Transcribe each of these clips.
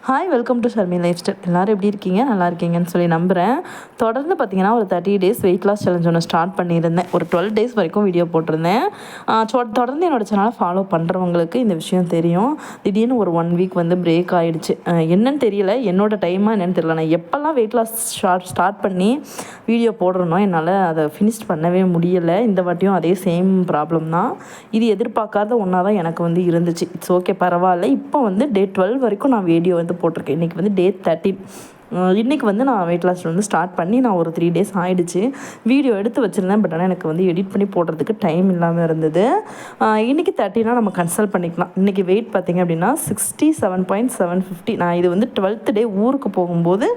Hi, welcome to Sharmi life style. எல்லோரும் எப்படி இருக்கீங்க? நல்லா இருக்கீங்கன்னு சொல்லி நம்புகிறேன். தொடர்ந்து பார்த்தீங்கன்னா ஒரு 30 days வெயிட் லாஸ் சேலஞ்ச் ஒன்று ஸ்டார்ட் பண்ணியிருந்தேன். ஒரு 12 days வரைக்கும் வீடியோ போட்டிருந்தேன். தொடர்ந்து என்னோடய சேனலை ஃபாலோ பண்ணுறவங்களுக்கு இந்த விஷயம் தெரியும். திடீர்னு ஒரு 1 week வந்து பிரேக் ஆகிடுச்சு. என்னன்னு தெரியல, என்னோடய டைமாக என்னென்னு தெரியல. நான் எப்போல்லாம் வெயிட் லாஸ் ஸ்டார்ட் பண்ணி வீடியோ போடுறேனோ என்னால் அதை ஃபினிஷ் பண்ணவே முடியலை. இந்த வாட்டியும் அதே சேம் ப்ராப்ளம் தான். இது எதிர்பார்க்காத ஒன்றா தான் எனக்கு வந்து இருந்துச்சு. இட்ஸ் ஓகே, பரவாயில்ல. இப்போ வந்து டே 12 வரைக்கும் நான் வீடியோ வந்து போட்டிருக்கேன். இன்றைக்கி வந்து டே 13. இன்றைக்கி வந்து நான் வெயிட் லாஸ் வந்து ஸ்டார்ட் பண்ணி நான் ஒரு 3 days ஆகிடுச்சு. வீடியோ எடுத்து வச்சுருந்தேன், பட் ஆனால் எனக்கு வந்து எடிட் பண்ணி போடுறதுக்கு டைம் இல்லாமல் இருந்தது. இன்றைக்கி 30 நம்ம கன்சல்ட் பண்ணிக்கலாம். இன்றைக்கி வெயிட் பார்த்திங்க அப்படின்னா 67.750. நான் இது வந்து 12th day ஊருக்கு போகும்போது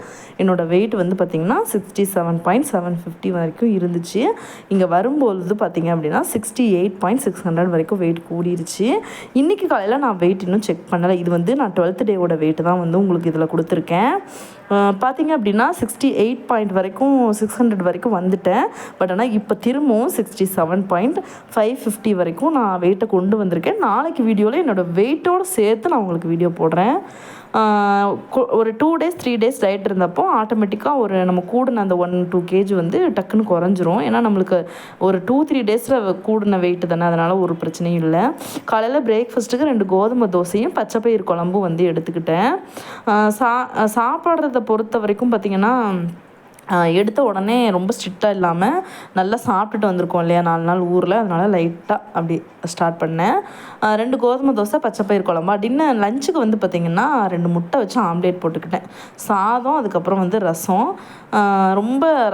என்னோடய வெயிட் வந்து பார்த்திங்கன்னா 67.750 வரைக்கும் இருந்துச்சு. இங்கே வரும்போது பார்த்திங்க அப்படின்னா 68.600 வரைக்கும் வெயிட் கூடிருச்சு. இன்றைக்கி காலையில் நான் வெயிட் இன்னும் செக் பண்ணலை. இது வந்து நான் 12th டேவோட வெயிட் தான் வந்து உங்களுக்கு இதில் கொடுத்துருக்கேன். பார்த்திங்க அப்படின்னா 68 வரைக்கும் 600 வரைக்கும் வந்துட்டேன். பட் ஆனால் இப்போ திரும்பவும் 67.550 வரைக்கும் நான் வெயிட்டை கொண்டு வந்திருக்கேன். நாளைக்கு வீடியோவில் என்னோடய வெயிட்டோடு சேர்த்து நான் உங்களுக்கு வீடியோ போடுறேன். ஒரு 2 days 3 days டயட் இருந்தப்போ ஆட்டோமேட்டிக்காக ஒரு நம்ம கூடின அந்த 1-2 kg வந்து டக்குன்னு குறைஞ்சிரும். ஏன்னா நம்மளுக்கு ஒரு 2-3 days கூடின வெயிட்டு தானே, அதனால் ஒரு பிரச்சனையும் இல்லை. காலையில் பிரேக்ஃபாஸ்ட்டுக்கு 2 கோதுமை தோசையும் பச்சைப்பயிறு குழம்பும் வந்து எடுத்துக்கிட்டேன். சாப்பிட்றத பொறுத்த வரைக்கும் பார்த்திங்கன்னா எடுத்த உடனே ரொம்ப ஸ்ட்ரிக்டாக இல்லாமல் நல்லா சாப்பிட்டுட்டு வந்திருக்கோம் இல்லையா 4 நாள் ஊரில், அதனால் லைட்டாக அப்படி ஸ்டார்ட் பண்ணேன். 2 கோதுமை தோசை பச்சைப்பயிறு குழம்பா. டின்னர் லஞ்சுக்கு வந்து பார்த்திங்கன்னா 2 முட்டை வச்சு ஆம்லேட் போட்டுக்கிட்டேன். சாதம், அதுக்கப்புறம் வந்து ரசம்.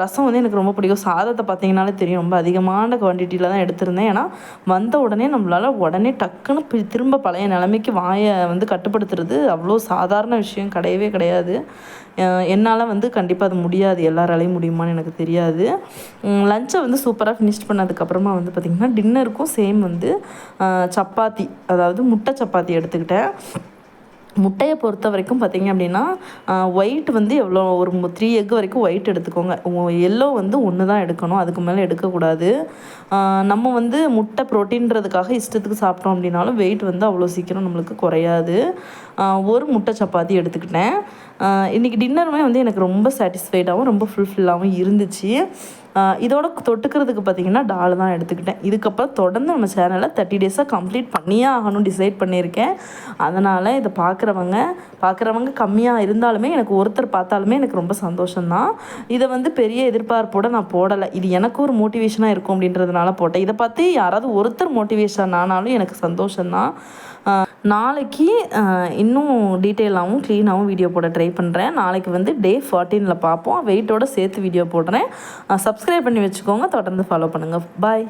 ரசம் வந்து எனக்கு ரொம்ப பிடிக்கும். சாதத்தை பார்த்திங்கனாலே தெரியும், ரொம்ப அதிகமான குவான்டிட்டியில் தான் எடுத்திருந்தேன். ஏன்னா வந்த உடனே நம்மளால் உடனே டக்குன்னு திரும்ப பழைய நிலைமைக்கு வாயை வந்து கட்டுப்படுத்துறது அவ்வளோ சாதாரண விஷயம் கிடையவே கிடையாது. என்னால் வந்து கண்டிப்பாக அது முடியாது. எல்லாராலையும் முடியுமான்னு எனக்கு தெரியாது. லஞ்சை வந்து சூப்பராக ஃபினிஷ் பண்ணதுக்கப்புறமா வந்து பார்த்திங்கன்னா டின்னருக்கும் சேம் வந்து சப்பாத்தி, அதாவது முட்டை சப்பாத்தி எடுத்துக்கிட்டேன். முட்டையை பொறுத்த வரைக்கும் பார்த்திங்க அப்படின்னா ஒயிட் வந்து எவ்வளோ ஒரு 3 egg வரைக்கும் ஒயிட் எடுத்துக்கோங்க. எல்லோ வந்து 1 தான் எடுக்கணும், அதுக்கு மேலே எடுக்கக்கூடாது. நம்ம வந்து முட்டை ப்ரோட்டீன்றதுக்காக இஷ்டத்துக்கு சாப்பிட்டோம் அப்படின்னாலும் வெயிட் வந்து அவ்வளோ சீக்கிரம் நம்மளுக்கு குறையாது. ஒரு முட்டை சப்பாத்தி எடுத்துக்கிட்டேன். இன்றைக்கி டின்னருமே வந்து எனக்கு ரொம்ப சாட்டிஸ்ஃபைடாகவும் ரொம்ப ஃபுல்ஃபில்லாகவும் இருந்துச்சு. இதோட தொட்டுக்கிறதுக்கு பார்த்திங்கன்னா டால் தான் எடுத்துக்கிட்டேன். இதுக்கப்புறம் தொடர்ந்து நம்ம சேனலை 30 days கம்ப்ளீட் பண்ணியே ஆகணும்னு டிசைட் பண்ணியிருக்கேன். அதனால் இதை பார்க்குறவங்க கம்மியாக இருந்தாலுமே எனக்கு ஒருத்தர் பார்த்தாலுமே எனக்கு ரொம்ப சந்தோஷம்தான். இதை வந்து பெரிய எதிர்பார்ப்போடு நான் போடலை. இது எனக்கு ஒரு மோட்டிவேஷனாக இருக்கும் அப்படின்றதுனால போட்டேன். இதை பார்த்து யாராவது ஒருத்தர் மோட்டிவேஷன் ஆனாலும் எனக்கு சந்தோஷம்தான். நாளைக்கு இன்னும் டீட்டெயிலாகவும் க்ளீனாகவும் வீடியோ போட ட்ரை பண்ணுறேன். நாளைக்கு வந்து டே 14 பார்ப்போம். வெயிட்டோடு சேர்த்து வீடியோ போடுறேன். சப்ஸ்கிரைப் பண்ணி வச்சுக்கோங்க. தொடர்ந்து ஃபாலோ பண்ணுங்கள். பாய்.